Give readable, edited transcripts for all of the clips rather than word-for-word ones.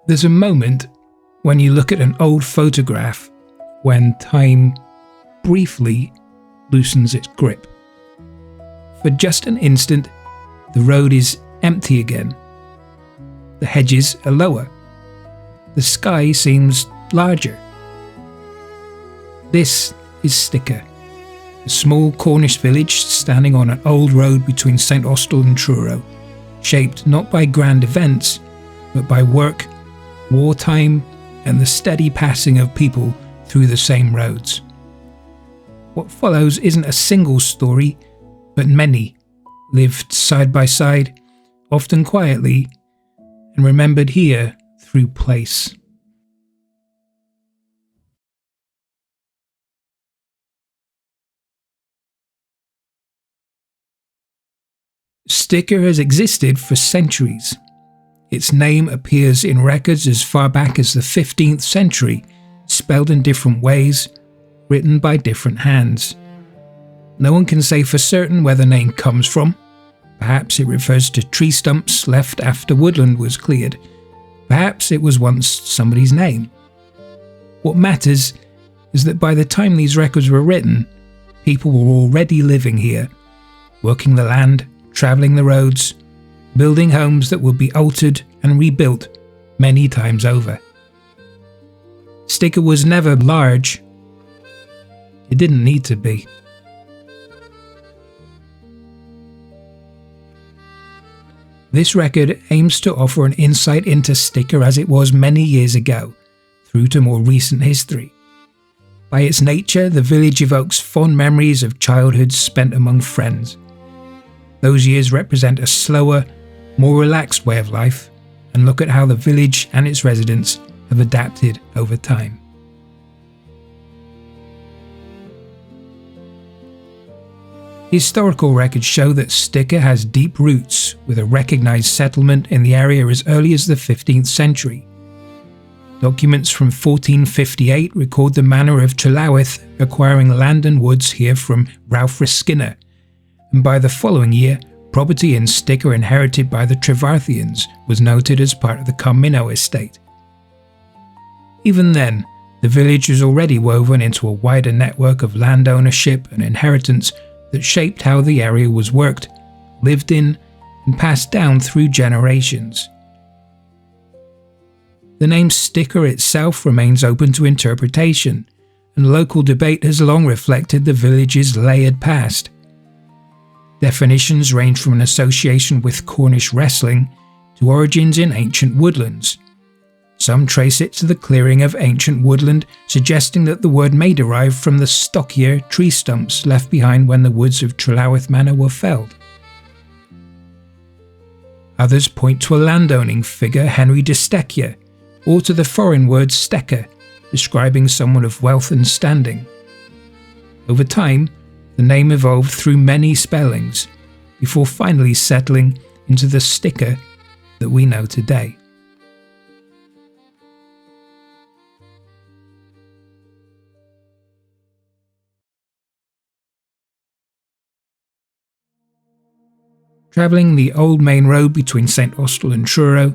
There's a moment when you look at an old photograph when time briefly loosens its grip. For just an instant, the road is empty again. The hedges are lower. The sky seems larger. This is Sticker, a small Cornish village standing on an old road between St Austell and Truro, shaped not by grand events, but by work, wartime, and the steady passing of people through the same roads. What follows isn't a single story, but many, lived side by side, often quietly, and remembered here through place. Sticker has existed for centuries. Its name appears in records as far back as the 15th century, spelled in different ways, written by different hands. No one can say for certain where the name comes from. Perhaps it refers to tree stumps left after woodland was cleared. Perhaps it was once somebody's name. What matters is that by the time these records were written, people were already living here, working the land, travelling the roads, building homes that would be altered and rebuilt many times over. Sticker was never large. It didn't need to be. This record aims to offer an insight into Sticker as it was many years ago, through to more recent history. By its nature, the village evokes fond memories of childhood spent among friends. Those years represent a slower, more relaxed way of life, and look at how the village and its residents have adapted over time. Historical records show that Sticker has deep roots, with a recognised settlement in the area as early as the 15th century. Documents from 1458 record the manor of Trelawith acquiring land and woods here from Ralph Skinner, and by the following year, property in Sticker inherited by the Trevarthians was noted as part of the Carminno estate. Even then, the village was already woven into a wider network of land ownership and inheritance that shaped how the area was worked, lived in, and passed down through generations. The name Sticker itself remains open to interpretation, and local debate has long reflected the village's layered past. Definitions range from an association with Cornish wrestling to origins in ancient woodlands. Some trace it to the clearing of ancient woodland, suggesting that the word may derive from the stockier tree stumps left behind when the woods of Trelawith Manor were felled. Others point to a landowning figure, Henry de Steckia, or to the foreign word stecker, describing someone of wealth and standing. Over time, the name evolved through many spellings, before finally settling into the Sticker that we know today. Travelling the old main road between St Austell and Truro,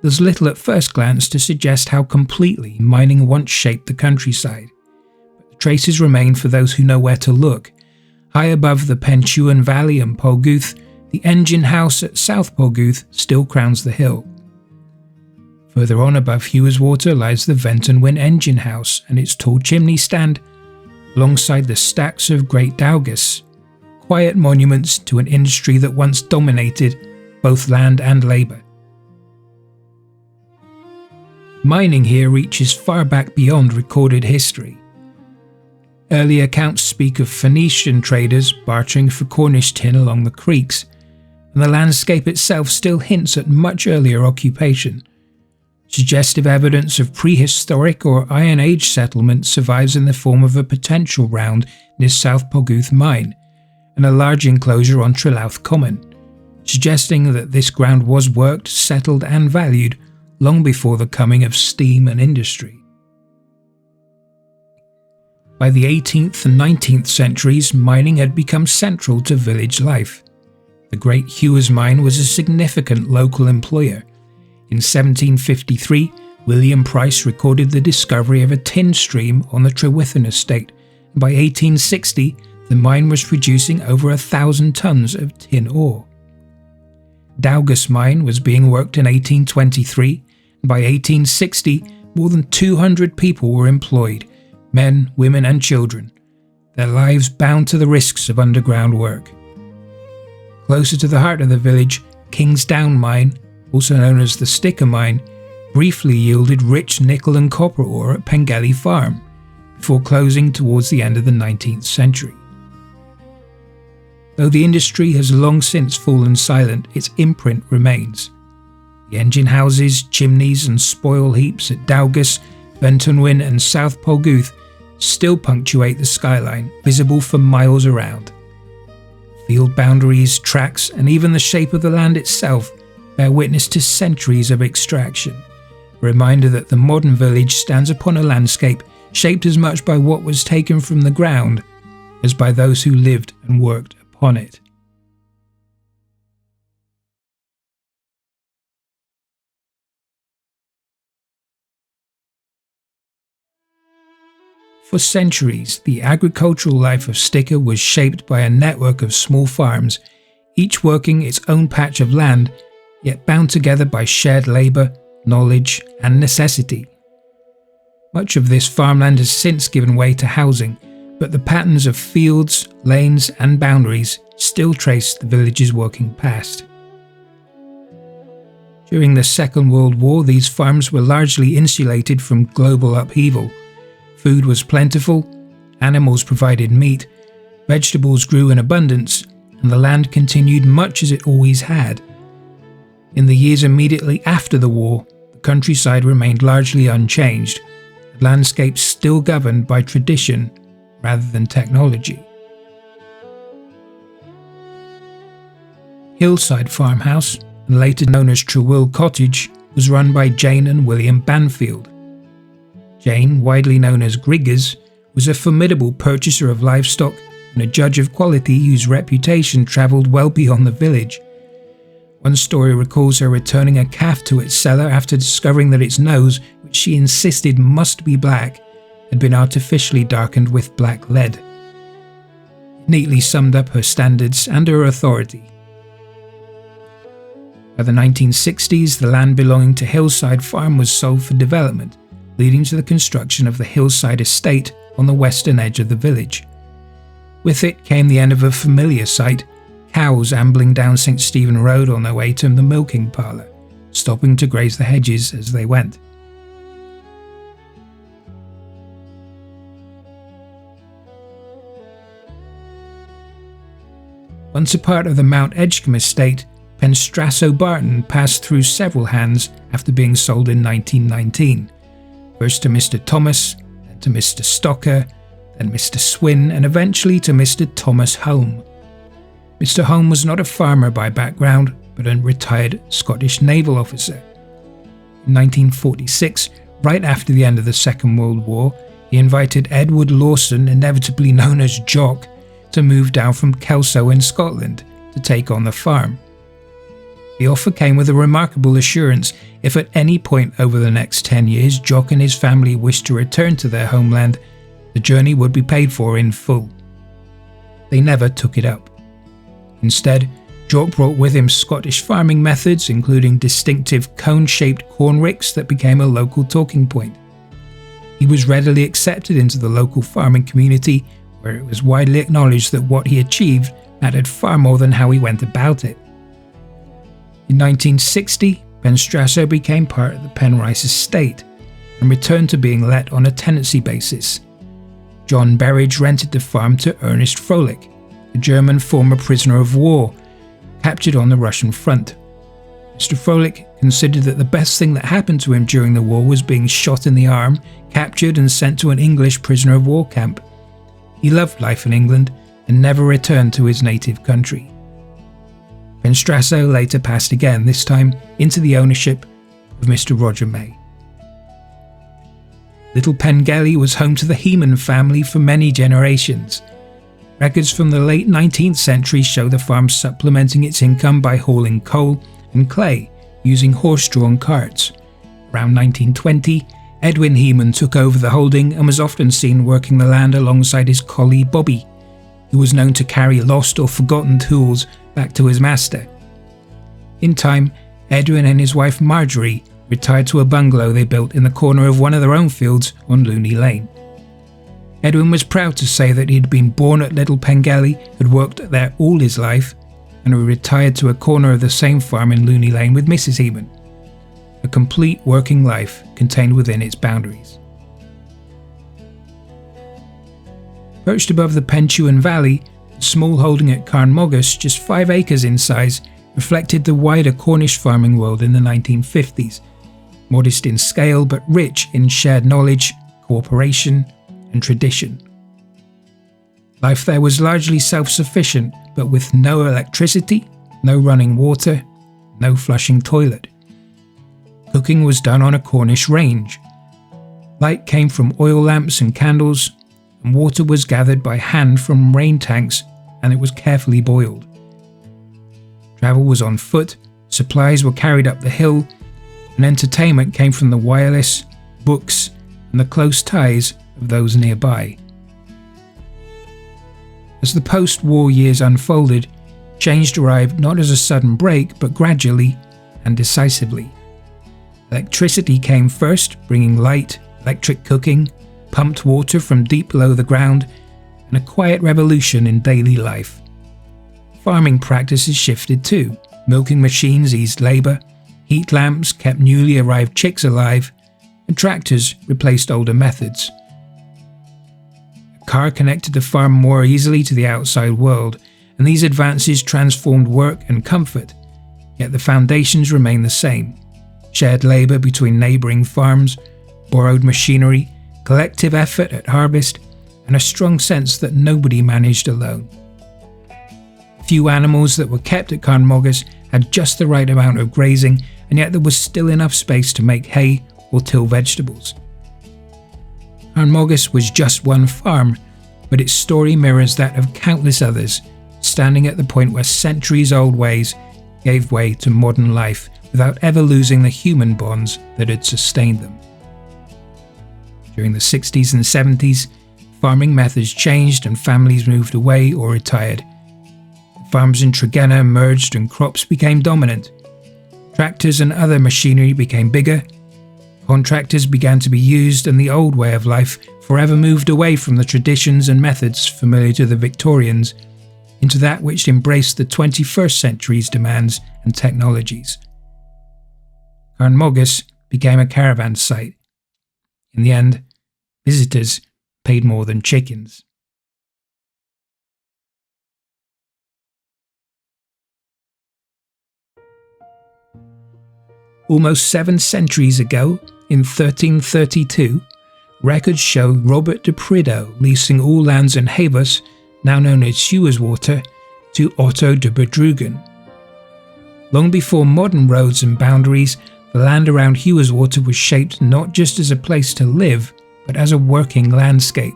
there's little at first glance to suggest how completely mining once shaped the countryside, but the traces remain for those who know where to look. High above the Penchuan Valley and Polguth, the engine house at South Polguth still crowns the hill. Further on above Hewas Water lies the Vent and Win engine house and its tall chimney stand, alongside the stacks of Great Daugus, quiet monuments to an industry that once dominated both land and labour. Mining here reaches far back beyond recorded history. Early accounts speak of Phoenician traders bartering for Cornish tin along the creeks, and the landscape itself still hints at much earlier occupation. Suggestive evidence of prehistoric or Iron Age settlement survives in the form of a potential round near South Polguth Mine, and a large enclosure on Trelawth Common, suggesting that this ground was worked, settled and valued long before the coming of steam and industry. By the 18th and 19th centuries, mining had become central to village life. The Great Hewas Mine was a significant local employer. In 1753, William Price recorded the discovery of a tin stream on the Trewithen estate, and by 1860 the mine was producing over 1,000 tons of tin ore. Dowgus mine was being worked in 1823, and by 1860 more than 200 people were employed, men, women and children, their lives bound to the risks of underground work. Closer to the heart of the village, Kingsdown mine, also known as the Sticker mine, briefly yielded rich nickel and copper ore at Pengelly Farm, before closing towards the end of the 19th century. Though the industry has long since fallen silent, its imprint remains. The engine houses, chimneys and spoil heaps at Dowgus, Bentonwyn and South Polguth still punctuate the skyline, visible for miles around. Field boundaries, tracks and even the shape of the land itself bear witness to centuries of extraction, a reminder that the modern village stands upon a landscape shaped as much by what was taken from the ground as by those who lived and worked upon it. For centuries, the agricultural life of Sticker was shaped by a network of small farms, each working its own patch of land, yet bound together by shared labour, knowledge and necessity. Much of this farmland has since given way to housing, but the patterns of fields, lanes and boundaries still trace the village's working past. During the Second World War, these farms were largely insulated from global upheaval. Food was plentiful, animals provided meat, vegetables grew in abundance, and the land continued much as it always had. In the years immediately after the war, the countryside remained largely unchanged, the landscape still governed by tradition rather than technology. Hillside Farmhouse, and later known as Trewill Cottage, was run by Jane and William Banfield. Jane, widely known as Griggers, was a formidable purchaser of livestock and a judge of quality whose reputation travelled well beyond the village. One story recalls her returning a calf to its seller after discovering that its nose, which she insisted must be black, had been artificially darkened with black lead. It neatly summed up her standards and her authority. By the 1960s, the land belonging to Hillside Farm was sold for development, leading to the construction of the Hillside Estate on the western edge of the village. With it came the end of a familiar sight, cows ambling down St. Stephen Road on their way to the milking parlour, stopping to graze the hedges as they went. Once a part of the Mount Edgecombe estate, Penstrasso Barton passed through several hands after being sold in 1919. First to Mr. Thomas, then to Mr. Stocker, then Mr. Swin, and eventually to Mr. Thomas Home. Mr. Home was not a farmer by background, but a retired Scottish naval officer. In 1946, right after the end of the Second World War, he invited Edward Lawson, inevitably known as Jock, to move down from Kelso in Scotland to take on the farm. The offer came with a remarkable assurance: if at any point over the next 10 years Jock and his family wished to return to their homeland, the journey would be paid for in full. They never took it up. Instead, Jock brought with him Scottish farming methods, including distinctive cone-shaped corn ricks that became a local talking point. He was readily accepted into the local farming community, where it was widely acknowledged that what he achieved mattered far more than how he went about it. In 1960, Penstrasso became part of the Penrice estate and returned to being let on a tenancy basis. John Berridge rented the farm to Ernest Froelich, a German former prisoner of war, captured on the Russian front. Mr. Froelich considered that the best thing that happened to him during the war was being shot in the arm, captured and sent to an English prisoner of war camp. He loved life in England and never returned to his native country. Penstrasso later passed again, this time into the ownership of Mr. Roger May. Little Pengelly was home to the Heman family for many generations. Records from the late 19th century show the farm supplementing its income by hauling coal and clay using horse-drawn carts, Around 1920, Edwin Heman took over the holding and was often seen working the land alongside his collie Bobby, who was known to carry lost or forgotten tools back to his master. In time, Edwin and his wife Marjorie retired to a bungalow they built in the corner of one of their own fields on Looney Lane. Edwin was proud to say that he had been born at Little Pengelly, had worked there all his life, and had retired to a corner of the same farm in Looney Lane with Mrs. Heman. A complete working life contained within its boundaries. Perched above the Pentuan Valley, the small holding at Carnmogus, just 5 acres in size, reflected the wider Cornish farming world in the 1950s, modest in scale but rich in shared knowledge, cooperation and tradition. Life there was largely self-sufficient, but with no electricity, no running water, no flushing toilet. Cooking was done on a Cornish range. Light came from oil lamps and candles, and water was gathered by hand from rain tanks, and it was carefully boiled. Travel was on foot, supplies were carried up the hill, and entertainment came from the wireless, books, and the close ties of those nearby. As the post-war years unfolded, change arrived not as a sudden break, but gradually and decisively. Electricity came first, bringing light, electric cooking, pumped water from deep below the ground, and a quiet revolution in daily life. Farming practices shifted too. Milking machines eased labour, heat lamps kept newly arrived chicks alive, and tractors replaced older methods. A car connected the farm more easily to the outside world, and these advances transformed work and comfort, yet the foundations remain the same. Shared labour between neighbouring farms, borrowed machinery, collective effort at harvest, and a strong sense that nobody managed alone. Few animals that were kept at Carnmogus had just the right amount of grazing, and yet there was still enough space to make hay or till vegetables. Carnmogus was just one farm, but its story mirrors that of countless others, standing at the point where centuries-old ways gave way to modern life without ever losing the human bonds that had sustained them. During the 60s and 70s, farming methods changed and families moved away or retired. The farms in Tregenna merged and crops became dominant. Tractors and other machinery became bigger. Contractors began to be used, and the old way of life forever moved away from the traditions and methods familiar to the Victorians into that which embraced the 21st century's demands and technologies. Carnmogus became a caravan site. In the end, visitors paid more than chickens. Almost 7 centuries ago, in 1332, records show Robert de Prideaux leasing all lands in Hewas, now known as Hewas Water, to Otto de Bedrugen. Long before modern roads and boundaries, the land around Hewas Water was shaped not just as a place to live, but as a working landscape,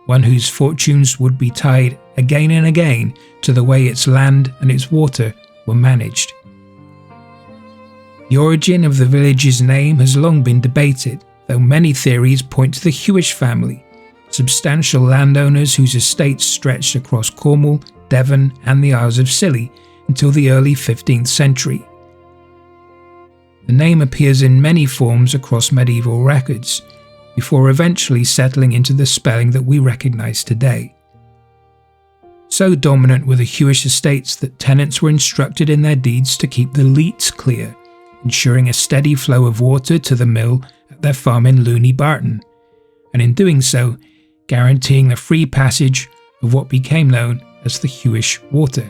one whose fortunes would be tied again and again to the way its land and its water were managed. The origin of the village's name has long been debated, though many theories point to the Hewish family, substantial landowners whose estates stretched across Cornwall, Devon and the Isles of Scilly until the early 15th century. The name appears in many forms across medieval records, before eventually settling into the spelling that we recognise today. So dominant were the Hewish estates that tenants were instructed in their deeds to keep the leats clear, ensuring a steady flow of water to the mill at their farm in Looney Barton, and in doing so, guaranteeing the free passage of what became known as the Hewish Water.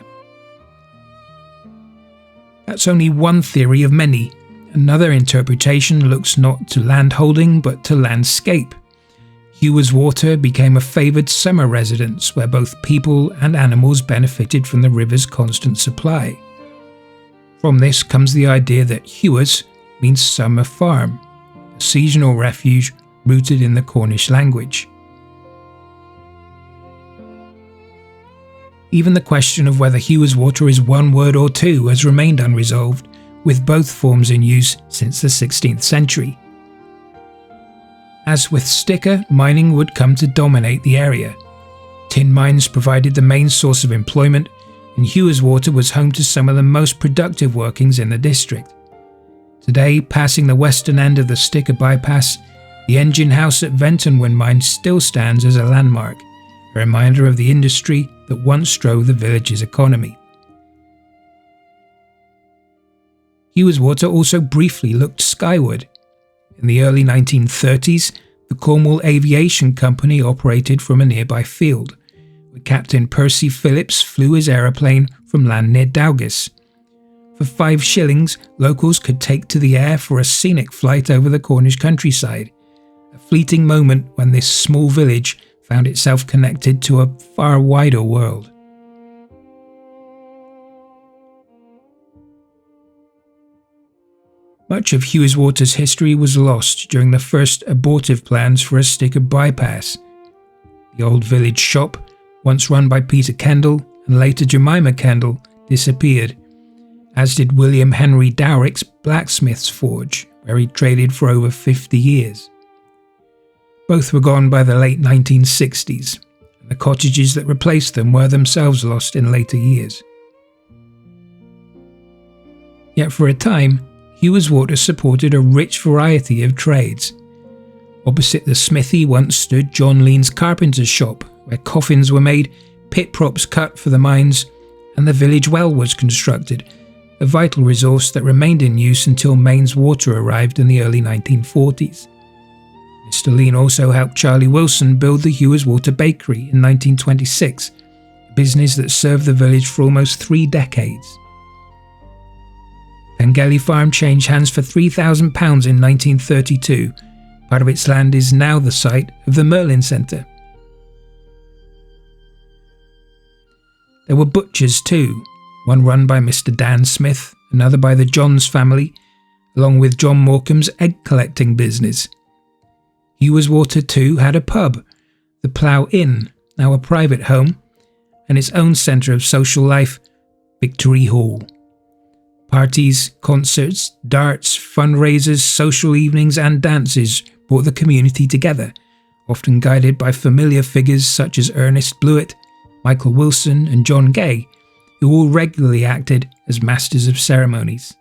That's only one theory of many. Another interpretation looks not to landholding but to landscape. Hewas Water became a favoured summer residence where both people and animals benefited from the river's constant supply. From this comes the idea that Hewas means summer farm, a seasonal refuge rooted in the Cornish language. Even the question of whether Hewas Water is one word or two has remained unresolved, with both forms in use since the 16th century. As with Sticker, mining would come to dominate the area. Tin mines provided the main source of employment, and Hewas Water was home to some of the most productive workings in the district. Today, passing the western end of the Sticker bypass, the engine house at Ventonwen Mine still stands as a landmark, a reminder of the industry that once drove the village's economy. Hewas Water also briefly looked skyward. In the early 1930s, the Cornwall Aviation Company operated from a nearby field, where Captain Percy Phillips flew his aeroplane from land near Dowgis. For 5 shillings, locals could take to the air for a scenic flight over the Cornish countryside, a fleeting moment when this small village found itself connected to a far wider world. Much of Hewas Water's history was lost during the first abortive plans for a Sticker bypass. The old village shop, once run by Peter Kendall and later Jemima Kendall, disappeared, as did William Henry Dowrick's blacksmith's forge, where he traded for over 50 years. Both were gone by the late 1960s, and the cottages that replaced them were themselves lost in later years. Yet for a time, Hewas Water supported a rich variety of trades. Opposite the smithy once stood John Lean's carpenter's shop, where coffins were made, pit props cut for the mines, and the village well was constructed, a vital resource that remained in use until Mains Water arrived in the early 1940s. Mr. Lean also helped Charlie Wilson build the Hewas Water Bakery in 1926, a business that served the village for almost 3 decades. Pengelly Farm changed hands for £3,000 in 1932. Part of its land is now the site of the Merlin Centre. There were butchers too, one run by Mr. Dan Smith, another by the Johns family, along with John Morecambe's egg collecting business. Hewas Water too had a pub, the Plough Inn, now a private home, and its own centre of social life, Victory Hall. Parties, concerts, darts, fundraisers, social evenings and dances brought the community together, often guided by familiar figures such as Ernest Blewett, Michael Wilson and John Gay, who all regularly acted as masters of ceremonies.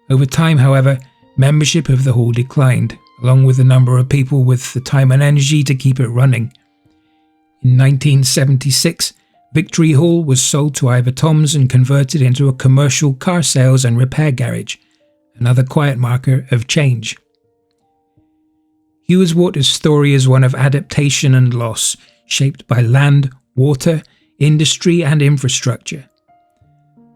Over time, however, membership of the hall declined, along with the number of people with the time and energy to keep it running. In 1976, Victory Hall was sold to Ivor Toms and converted into a commercial car sales and repair garage, another quiet marker of change. Hewas Water's story is one of adaptation and loss, shaped by land, water, industry and infrastructure.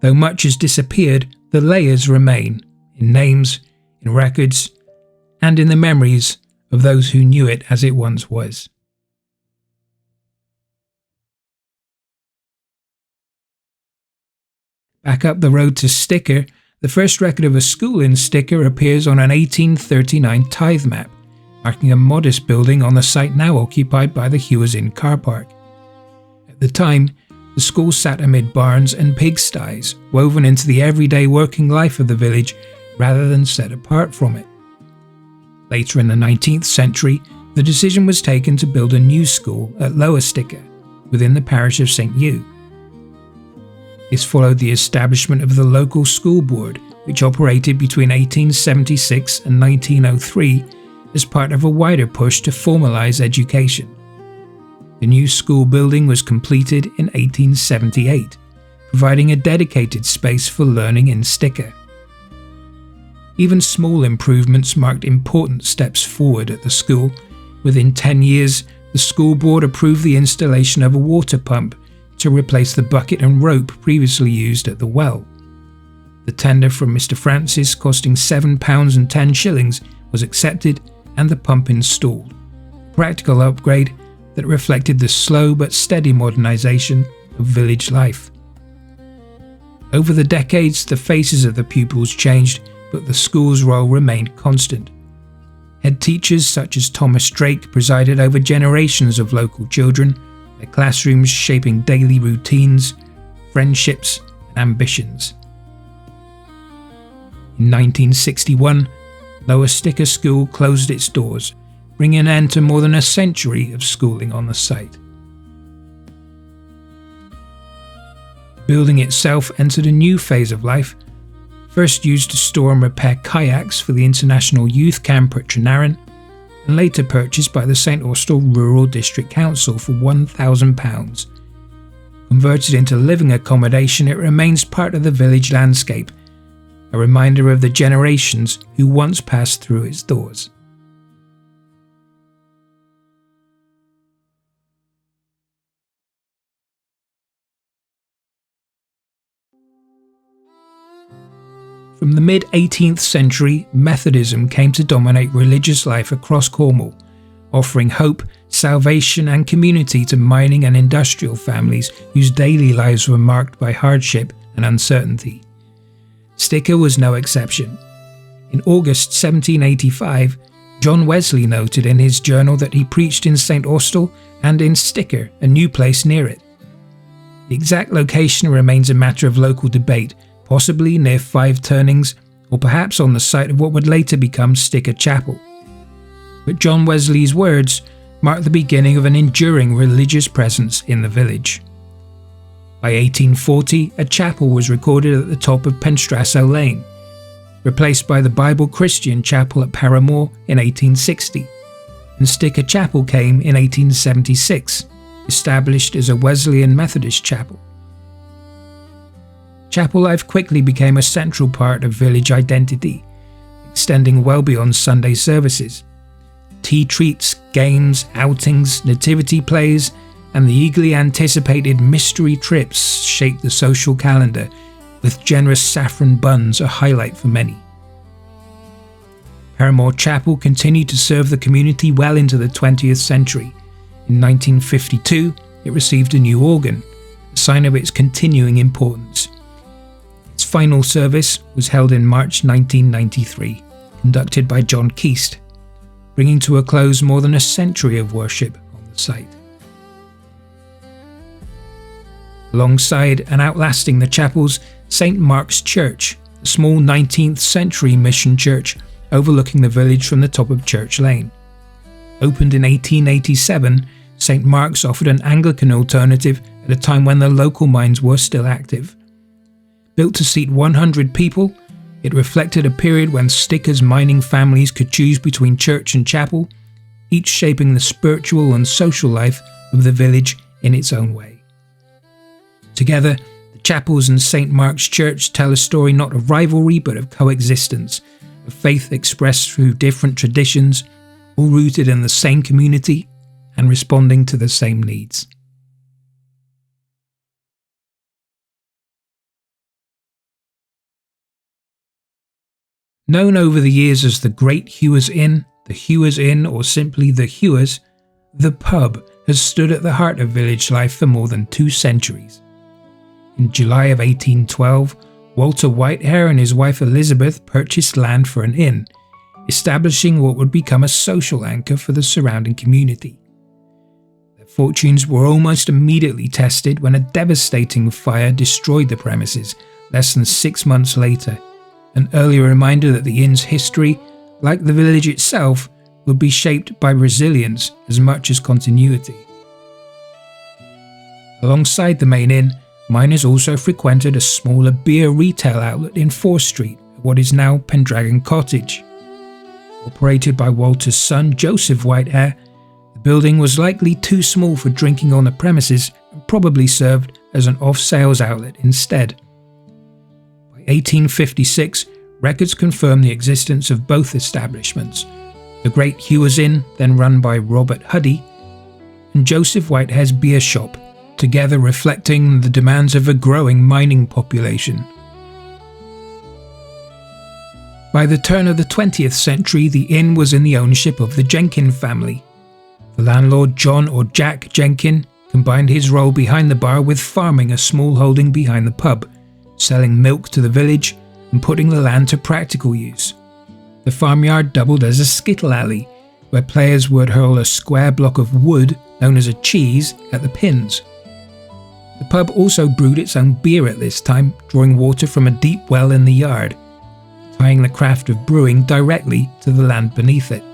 Though much has disappeared, the layers remain, in names, in records, and in the memories of those who knew it as it once was. Back up the road to Sticker, the first record of a school in Sticker appears on an 1839 tithe map, marking a modest building on the site now occupied by the Hewas Inn car park. At the time, the school sat amid barns and pigsties, woven into the everyday working life of the village rather than set apart from it. Later in the 19th century, the decision was taken to build a new school at Lower Sticker, within the parish of St. Hugh. This followed the establishment of the local school board, which operated between 1876 and 1903 as part of a wider push to formalise education. The new school building was completed in 1878, providing a dedicated space for learning in Sticker. Even small improvements marked important steps forward at the school. Within 10 years, the school board approved the installation of a water pump to replace the bucket and rope previously used at the well. The tender from Mr. Francis, costing £7.10, was accepted and the pump installed, a practical upgrade that reflected the slow but steady modernisation of village life. Over the decades, the faces of the pupils changed, but the school's role remained constant. Head teachers such as Thomas Drake presided over generations of local children, their classrooms shaping daily routines, friendships and ambitions. In 1961, Lower Sticker School closed its doors, bringing an end to more than a century of schooling on the site. The building itself entered a new phase of life, first used to store and repair kayaks for the International Youth Camp at Trenaran, and later purchased by the St Austell Rural District Council for £1,000. Converted into living accommodation, it remains part of the village landscape, a reminder of the generations who once passed through its doors. From the mid-18th century, Methodism came to dominate religious life across Cornwall, offering hope, salvation and community to mining and industrial families whose daily lives were marked by hardship and uncertainty. Sticker was no exception. In August 1785, John Wesley noted in his journal that he preached in St Austell and in Sticker, a new place near it. The exact location remains a matter of local debate, possibly near Five Turnings, or perhaps on the site of what would later become Sticker Chapel. But John Wesley's words marked the beginning of an enduring religious presence in the village. By 1840, a chapel was recorded at the top of Penstrasso Lane, replaced by the Bible Christian Chapel at Paramore in 1860, and Sticker Chapel came in 1876, established as a Wesleyan Methodist chapel. Chapel life quickly became a central part of village identity, extending well beyond Sunday services. Tea treats, games, outings, nativity plays, and the eagerly anticipated mystery trips shaped the social calendar, with generous saffron buns a highlight for many. Paramore Chapel continued to serve the community well into the 20th century. In 1952, it received a new organ, a sign of its continuing importance. Its final service was held in March 1993, conducted by John Keast, bringing to a close more than a century of worship on the site. Alongside and outlasting the chapels, St Mark's Church, a small 19th century mission church overlooking the village from the top of Church Lane. Opened in 1887, St Mark's offered an Anglican alternative at a time when the local mines were still active. Built to seat 100 people, it reflected a period when Sticker's mining families could choose between church and chapel, each shaping the spiritual and social life of the village in its own way. Together, the chapels and St Mark's Church tell a story not of rivalry but of coexistence, of faith expressed through different traditions, all rooted in the same community and responding to the same needs. Known over the years as the Great Hewas Inn, the Hewas Inn, or simply the Hewas, the pub has stood at the heart of village life for more than 2 centuries. In July of 1812, Walter Whitehair and his wife Elizabeth purchased land for an inn, establishing what would become a social anchor for the surrounding community. Their fortunes were almost immediately tested when a devastating fire destroyed the premises less than 6 months later, an early reminder that the inn's history, like the village itself, would be shaped by resilience as much as continuity. Alongside the main inn, miners also frequented a smaller beer retail outlet in 4th Street at what is now Pendragon Cottage. Operated by Walter's son Joseph Whitehair, the building was likely too small for drinking on the premises and probably served as an off-sales outlet instead. By 1856, records confirm the existence of both establishments, the Great Hewas Inn, then run by Robert Huddy, and Joseph Whitehair's beer shop, together reflecting the demands of a growing mining population. By the turn of the 20th century, the inn was in the ownership of the Jenkin family. The landlord, John or Jack Jenkin, combined his role behind the bar with farming a small holding behind the pub, selling milk to the village and putting the land to practical use. The farmyard doubled as a skittle alley, where players would hurl a square block of wood, known as a cheese, at the pins. The pub also brewed its own beer at this time, drawing water from a deep well in the yard. tying the craft of brewing directly to the land beneath it.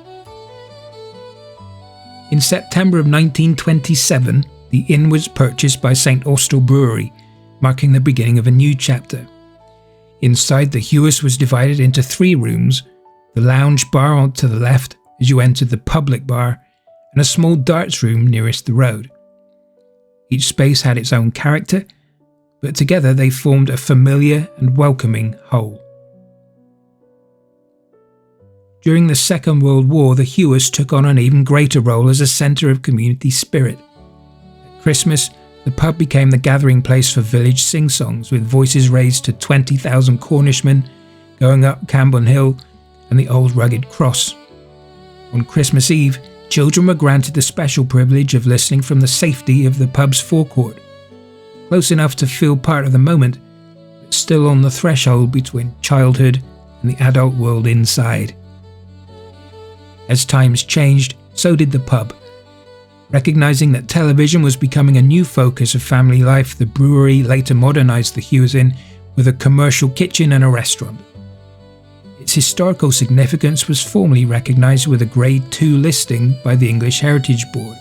In September of 1927, the inn was purchased by St Austell Brewery, marking the beginning of a new chapter. Inside, the Hewas was divided into 3 rooms, the lounge bar to the left as you entered the public bar, and a small darts room nearest the road. Each space had its own character, but together they formed a familiar and welcoming whole. During the Second World War, the Hewas took on an even greater role as a centre of community spirit. At Christmas, the pub became the gathering place for village sing-songs, with voices raised to 20,000 Cornishmen going up Camborne Hill and the old rugged cross. On Christmas Eve, children were granted the special privilege of listening from the safety of the pub's forecourt, close enough to feel part of the moment, but still on the threshold between childhood and the adult world inside. As times changed, so did the pub. Recognising that television was becoming a new focus of family life, the brewery later modernised the Hewas Inn with a commercial kitchen and a restaurant. Its historical significance was formally recognised with a Grade 2 listing by the English Heritage Board,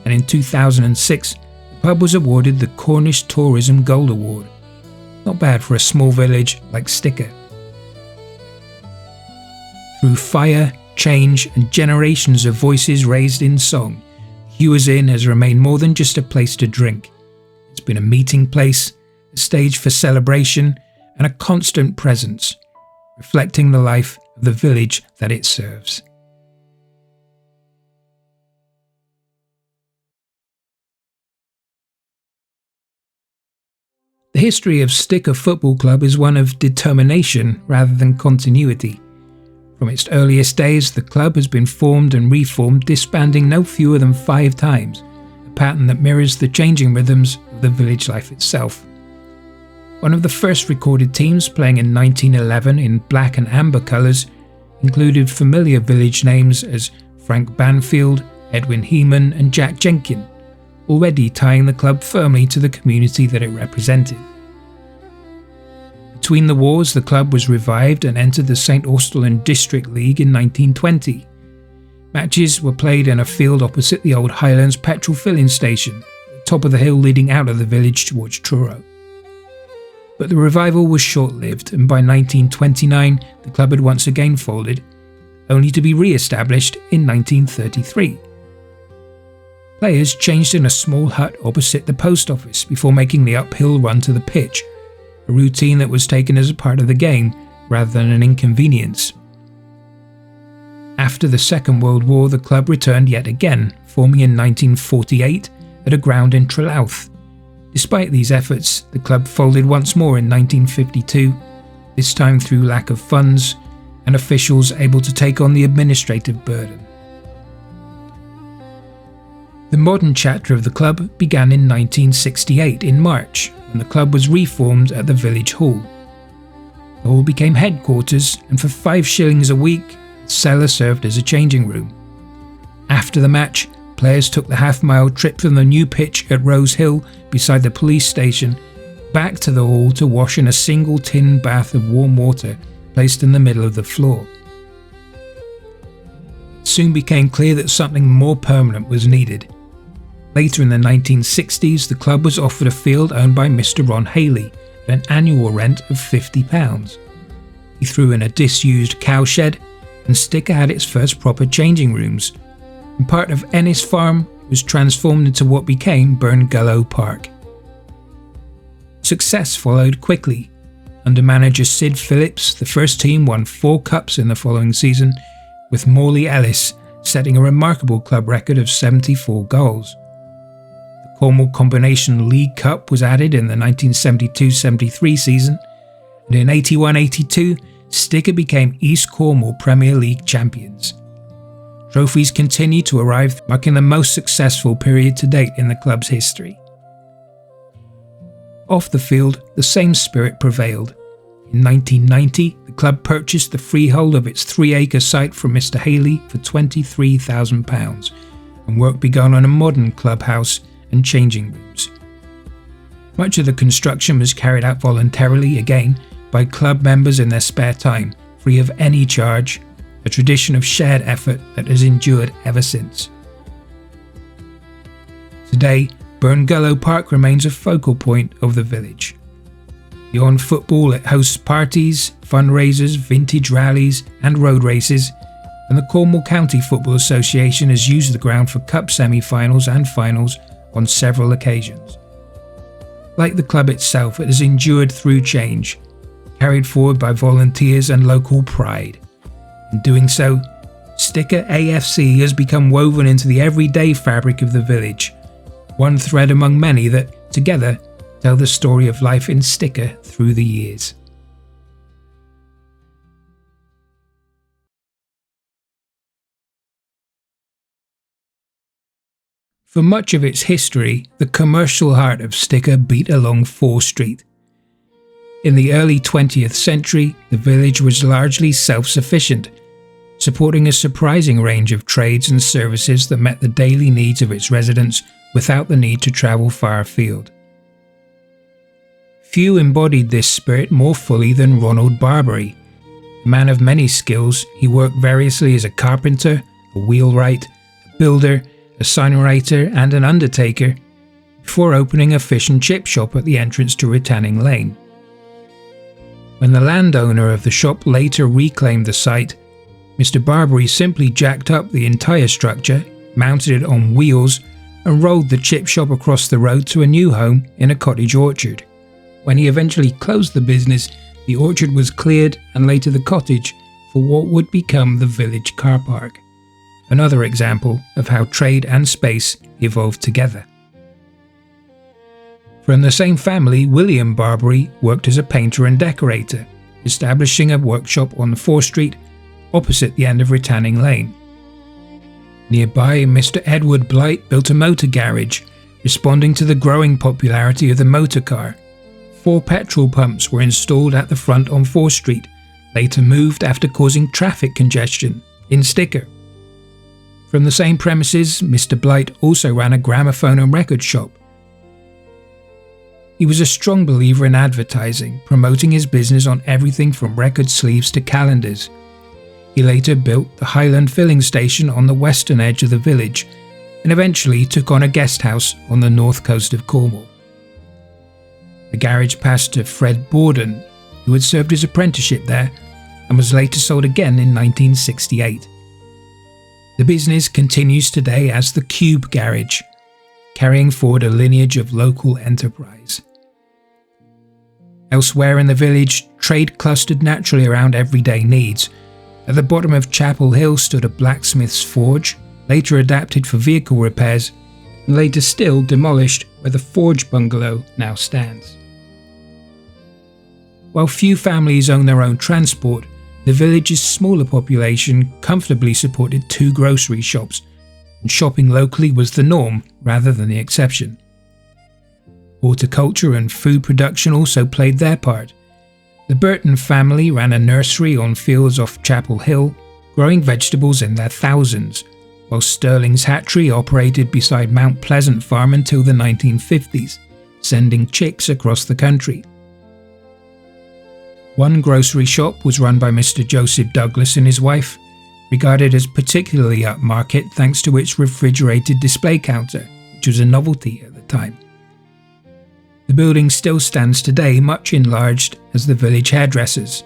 and in 2006 the pub was awarded the Cornish Tourism Gold Award. Not bad for a small village like Sticker. Through fire, change and generations of voices raised in song, Hewas Inn has remained more than just a place to drink. It's been a meeting place, a stage for celebration, and a constant presence, reflecting the life of the village that it serves. The history of Sticker Football Club is one of determination rather than continuity. From its earliest days, the club has been formed and reformed, disbanding no fewer than 5 times, a pattern that mirrors the changing rhythms of the village life itself. One of the first recorded teams, playing in 1911 in black and amber colours, included familiar village names as Frank Banfield, Edwin Heeman and Jack Jenkin, already tying the club firmly to the community that it represented. Between the wars, the club was revived and entered the St Austell District League in 1920. Matches were played in a field opposite the old Highlands petrol filling station, at the top of the hill leading out of the village towards Truro. But the revival was short-lived, and by 1929 the club had once again folded, only to be re-established in 1933. Players changed in a small hut opposite the post office before making the uphill run to the pitch, a routine that was taken as a part of the game rather than an inconvenience. After the Second World War, the club returned yet again, forming in 1948 at a ground in Trellouth. Despite these efforts, the club folded once more in 1952, this time through lack of funds and officials able to take on the administrative burden. The modern chapter of the club began in 1968 in March, when the club was reformed at the village hall. The hall became headquarters, and for 5 shillings a week, the cellar served as a changing room. After the match, players took the half-mile trip from the new pitch at Rose Hill beside the police station back to the hall to wash in a single tin bath of warm water placed in the middle of the floor. It soon became clear that something more permanent was needed. Later in the 1960s, the club was offered a field owned by Mr. Ron Haley at an annual rent of £50. He threw in a disused cowshed, and Sticker had its first proper changing rooms, and part of Ennis Farm was transformed into what became Burngullow Park. Success followed quickly. Under manager Sid Phillips, the first team won 4 cups in the following season, with Morley Ellis setting a remarkable club record of 74 goals. The Cornwall Combination League Cup was added in the 1972-73 season, and in 81-82, Sticker became East Cornwall Premier League champions. Trophies continue to arrive, marking the most successful period to date in the club's history. Off the field, the same spirit prevailed. In 1990, the club purchased the freehold of its 3-acre site from Mr. Haley for £23,000, and work began on a modern clubhouse and changing rooms. Much of the construction was carried out voluntarily, again, by club members in their spare time, free of any charge, a tradition of shared effort that has endured ever since. Today, Byrngullow Park remains a focal point of the village. Beyond football, it hosts parties, fundraisers, vintage rallies and road races, and the Cornwall County Football Association has used the ground for cup semi-finals and finals on several occasions. Like the club itself, it has endured through change, carried forward by volunteers and local pride. In doing so, Sticker AFC has become woven into the everyday fabric of the village, one thread among many that, together, tell the story of life in Sticker through the years. For much of its history, the commercial heart of Sticker beat along Fore Street. In the early 20th century, the village was largely self-sufficient, supporting a surprising range of trades and services that met the daily needs of its residents without the need to travel far afield. Few embodied this spirit more fully than Ronald Barbary. A man of many skills, he worked variously as a carpenter, a wheelwright, a builder, a signwriter and an undertaker, before opening a fish and chip shop at the entrance to Retanning Lane. When the landowner of the shop later reclaimed the site, Mr. Barbary simply jacked up the entire structure, mounted it on wheels, and rolled the chip shop across the road to a new home in a cottage orchard. When he eventually closed the business, the orchard was cleared and later the cottage for what would become the village car park. Another example of how trade and space evolved together. From the same family, William Barbary worked as a painter and decorator, establishing a workshop on Fore Street opposite the end of Retanning Lane. Nearby, Mr. Edward Blight built a motor garage, responding to the growing popularity of the motor car. 4 petrol pumps were installed at the front on Fore Street, later moved after causing traffic congestion in Sticker. From the same premises, Mr. Blight also ran a gramophone and record shop. He was a strong believer in advertising, promoting his business on everything from record sleeves to calendars. He later built the Highland filling station on the western edge of the village, and eventually took on a guest house on the north coast of Cornwall. The garage passed to Fred Borden, who had served his apprenticeship there, and was later sold again in 1968. The business continues today as the Cube Garage, carrying forward a lineage of local enterprise. Elsewhere in the village, trade clustered naturally around everyday needs. At the bottom of Chapel Hill stood a blacksmith's forge, later adapted for vehicle repairs, and later still demolished where the Forge Bungalow now stands. While few families own their own transport, the village's smaller population comfortably supported 2 grocery shops, and shopping locally was the norm rather than the exception. Horticulture and food production also played their part. The Burton family ran a nursery on fields off Chapel Hill, growing vegetables in their thousands, while Sterling's hatchery operated beside Mount Pleasant Farm until the 1950s, sending chicks across the country. One grocery shop was run by Mr. Joseph Douglas and his wife, regarded as particularly upmarket thanks to its refrigerated display counter, which was a novelty at the time. The building still stands today, much enlarged as the village hairdressers.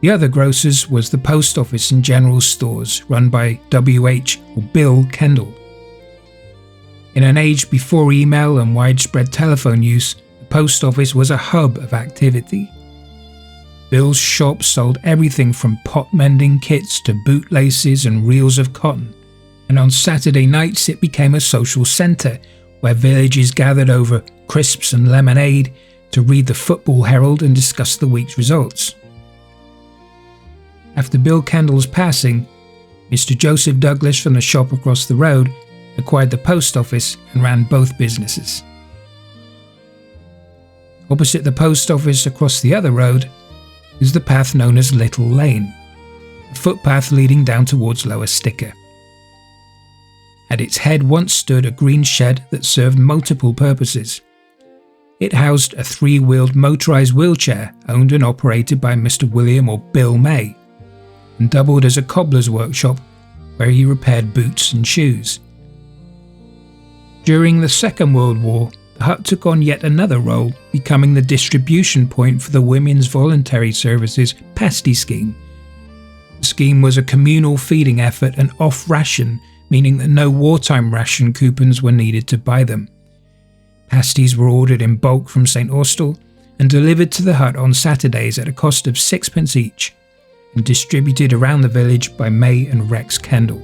The other grocers was the post office and general stores run by W.H. or Bill Kendall. In an age before email and widespread telephone use, the post office was a hub of activity. Bill's shop sold everything from pot mending kits to bootlaces and reels of cotton, and on Saturday nights it became a social centre where villagers gathered over crisps and lemonade to read the Football Herald and discuss the week's results. After Bill Kendall's passing, Mr. Joseph Douglas from the shop across the road acquired the post office and ran both businesses. Opposite the post office across the other road is the path known as Little Lane, a footpath leading down towards Lower Sticker. At its head once stood a green shed that served multiple purposes. It housed a 3-wheeled motorised wheelchair owned and operated by Mr. William or Bill May, and doubled as a cobbler's workshop where he repaired boots and shoes. During the Second World War, the hut took on yet another role, becoming the distribution point for the Women's Voluntary Services pasty scheme. The scheme was a communal feeding effort and off-ration, meaning that no wartime ration coupons were needed to buy them. Pasties were ordered in bulk from St Austell and delivered to the hut on Saturdays at a cost of 6p each, and distributed around the village by May and Rex Kendall.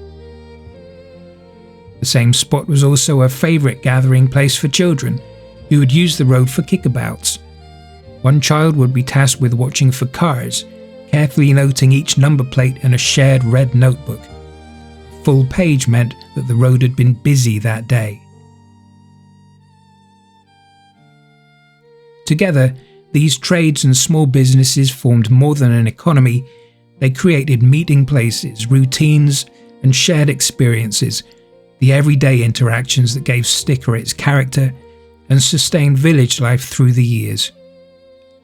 The same spot was also a favourite gathering place for children, who would use the road for kickabouts. One child would be tasked with watching for cars, carefully noting each number plate in a shared red notebook. A full page meant that the road had been busy that day. Together, these trades and small businesses formed more than an economy. They created meeting places, routines, and shared experiences, the everyday interactions that gave Sticker its character and sustained village life through the years.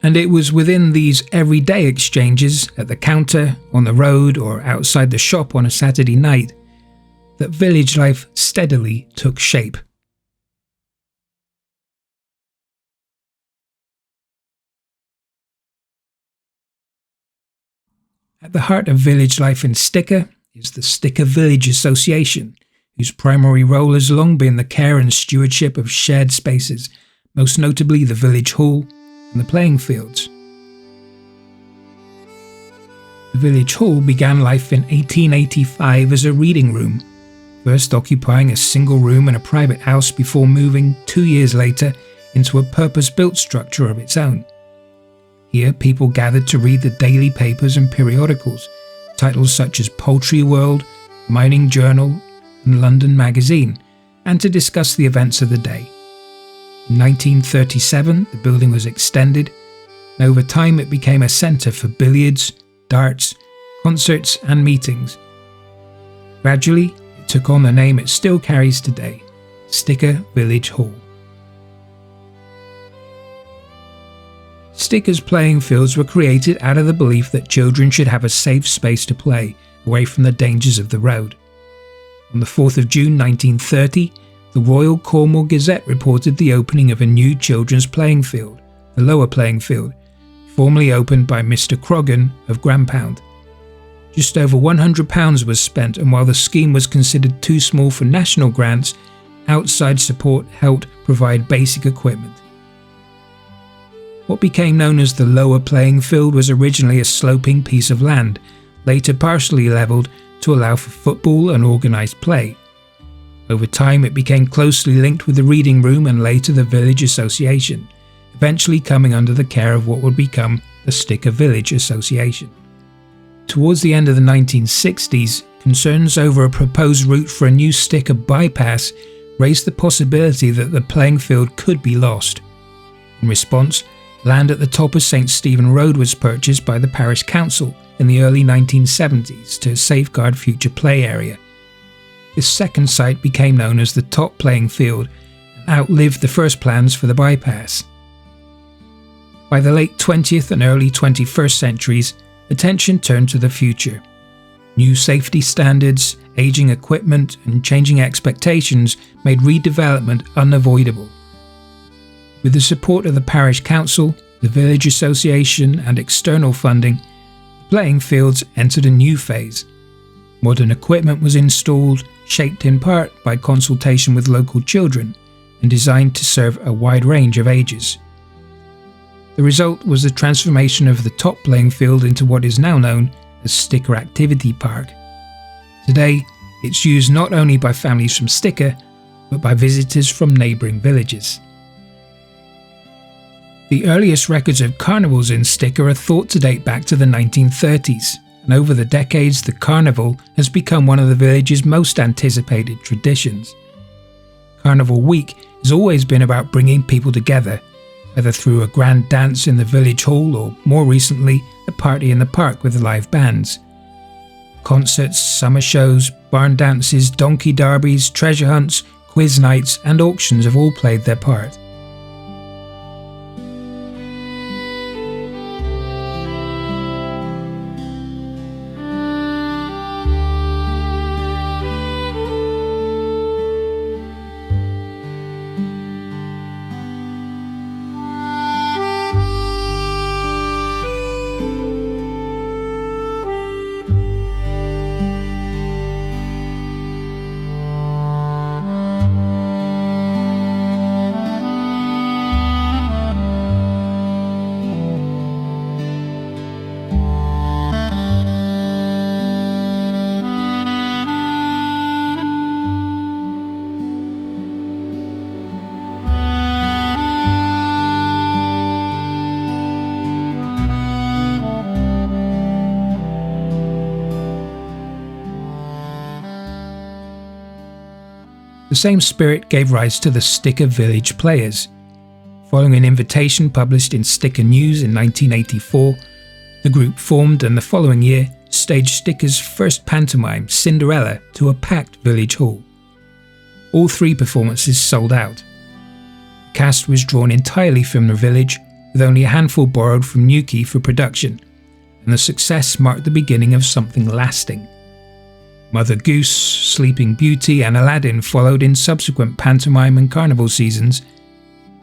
And it was within these everyday exchanges, at the counter, on the road, or outside the shop on a Saturday night, that village life steadily took shape. At the heart of village life in Sticker is the Sticker Village Association, whose primary role has long been the care and stewardship of shared spaces, most notably the village hall and the playing fields. The village hall began life in 1885 as a reading room, first occupying a single room in a private house before moving 2 years later into a purpose-built structure of its own. Here, people gathered to read the daily papers and periodicals, titles such as Poultry World, Mining Journal, and London Magazine, and to discuss the events of the day. In 1937, the building was extended, and over time it became a centre for billiards, darts, concerts, and meetings. Gradually, it took on the name it still carries today, Sticker Village Hall. Sticker's playing fields were created out of the belief that children should have a safe space to play, away from the dangers of the road. On the 4th of June 1930, the Royal Cornwall Gazette reported the opening of a new children's playing field, the Lower Playing Field, formerly opened by Mr. Croggan of Grampound. Just over £100 was spent, and while the scheme was considered too small for national grants, outside support helped provide basic equipment. What became known as the Lower Playing Field was originally a sloping piece of land, later partially levelled to allow for football and organised play. Over time it became closely linked with the reading room and later the village association, eventually coming under the care of what would become the Sticker Village Association. Towards the end of the 1960s, concerns over a proposed route for a new Sticker bypass raised the possibility that the playing field could be lost. In response, land at the top of St Stephen Road was purchased by the parish council in the early 1970s to safeguard future play area. This second site became known as the Top Playing Field and outlived the first plans for the bypass. By the late 20th and early 21st centuries, attention turned to the future. New safety standards, aging equipment, and changing expectations made redevelopment unavoidable. With the support of the parish council, the village association, and external funding, the playing fields entered a new phase. Modern equipment was installed, shaped in part by consultation with local children, and designed to serve a wide range of ages. The result was the transformation of the Top Playing Field into what is now known as Sticker Activity Park. Today, it's used not only by families from Sticker, but by visitors from neighbouring villages. The earliest records of carnivals in Sticker are thought to date back to the 1930s, and over the decades the carnival has become one of the village's most anticipated traditions. Carnival Week has always been about bringing people together, whether through a grand dance in the village hall or, more recently, a party in the park with live bands. Concerts, summer shows, barn dances, donkey derbies, treasure hunts, quiz nights and auctions have all played their part. The same spirit gave rise to the Sticker Village Players. Following an invitation published in Sticker News in 1984, the group formed and the following year staged Sticker's first pantomime, Cinderella, to a packed village hall. All 3 performances sold out. The cast was drawn entirely from the village, with only a handful borrowed from Newquay for production, and the success marked the beginning of something lasting. Mother Goose, Sleeping Beauty and Aladdin followed in subsequent pantomime and carnival seasons,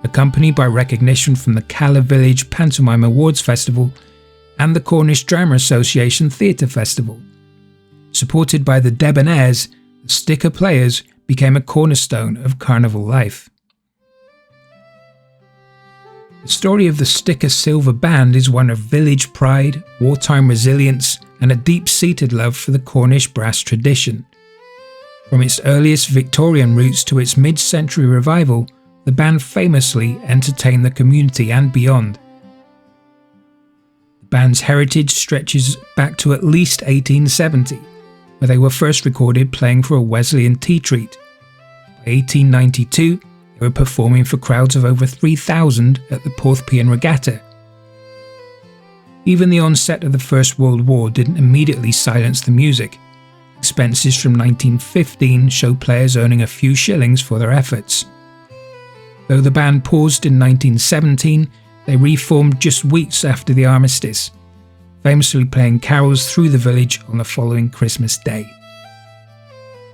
accompanied by recognition from the Cala Village Pantomime Awards Festival and the Cornish Drama Association Theatre Festival. Supported by the Debonaires, the Sticker Players became a cornerstone of carnival life. The story of the Sticker Silver Band is one of village pride, wartime resilience, and a deep-seated love for the Cornish brass tradition. From its earliest Victorian roots to its mid-century revival, the band famously entertained the community and beyond. The band's heritage stretches back to at least 1870, where they were first recorded playing for a Wesleyan tea treat. By 1892, they were performing for crowds of over 3,000 at the Porthpian Regatta. Even the onset of the First World War didn't immediately silence the music. Expenses from 1915 show players earning a few shillings for their efforts. Though the band paused in 1917, they reformed just weeks after the armistice, famously playing carols through the village on the following Christmas Day.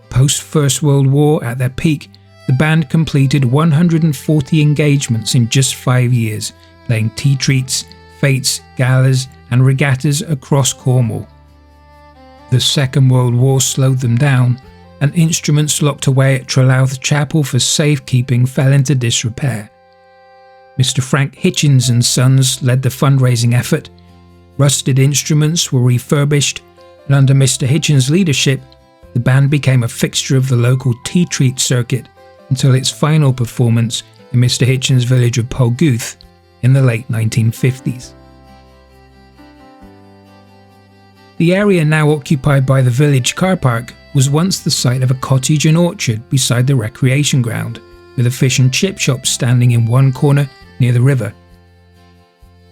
Post-First World War, at their peak, the band completed 140 engagements in just 5 years, playing tea treats, fetes, galas and regattas across Cornwall. The Second World War slowed them down, and instruments locked away at Trelawth Chapel for safekeeping fell into disrepair. Mr. Frank Hitchens and Sons led the fundraising effort. Rusted instruments were refurbished, and under Mr. Hitchens' leadership, the band became a fixture of the local tea treat circuit until its final performance in Mr. Hitchens' village of Polguth in the late 1950s. The area now occupied by the village car park was once the site of a cottage and orchard beside the recreation ground, with a fish and chip shop standing in one corner near the river.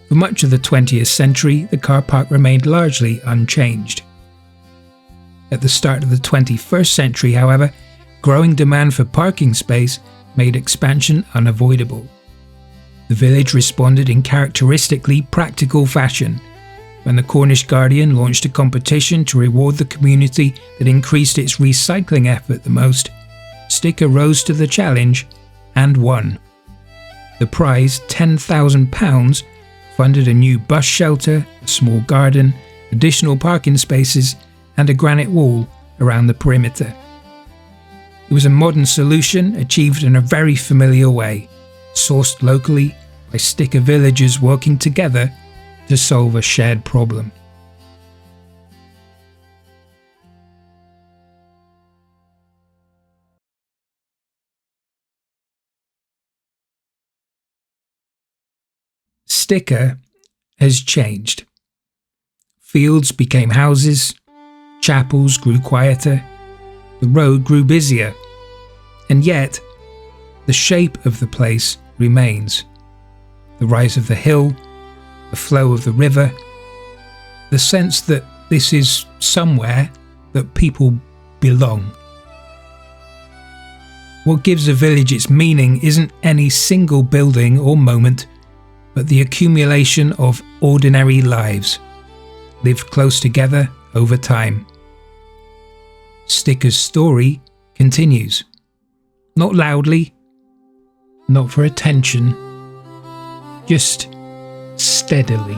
For much of the 20th century, the car park remained largely unchanged. At the start of the 21st century, however, growing demand for parking space made expansion unavoidable. The village responded in characteristically practical fashion. When the Cornish Guardian launched a competition to reward the community that increased its recycling effort the most, Sticker rose to the challenge and won. The prize, £10,000, funded a new bus shelter, a small garden, additional parking spaces, and a granite wall around the perimeter. It was a modern solution achieved in a very familiar way, sourced locally by Sticker villagers working together to solve a shared problem. Sticker has changed. Fields became houses, chapels grew quieter, the road grew busier, and yet the shape of the place remains. The rise of the hill, the flow of the river, the sense that this is somewhere that people belong. What gives a village its meaning isn't any single building or moment, but the accumulation of ordinary lives, lived close together over time. Sticker's story continues. Not loudly, not for attention, just steadily.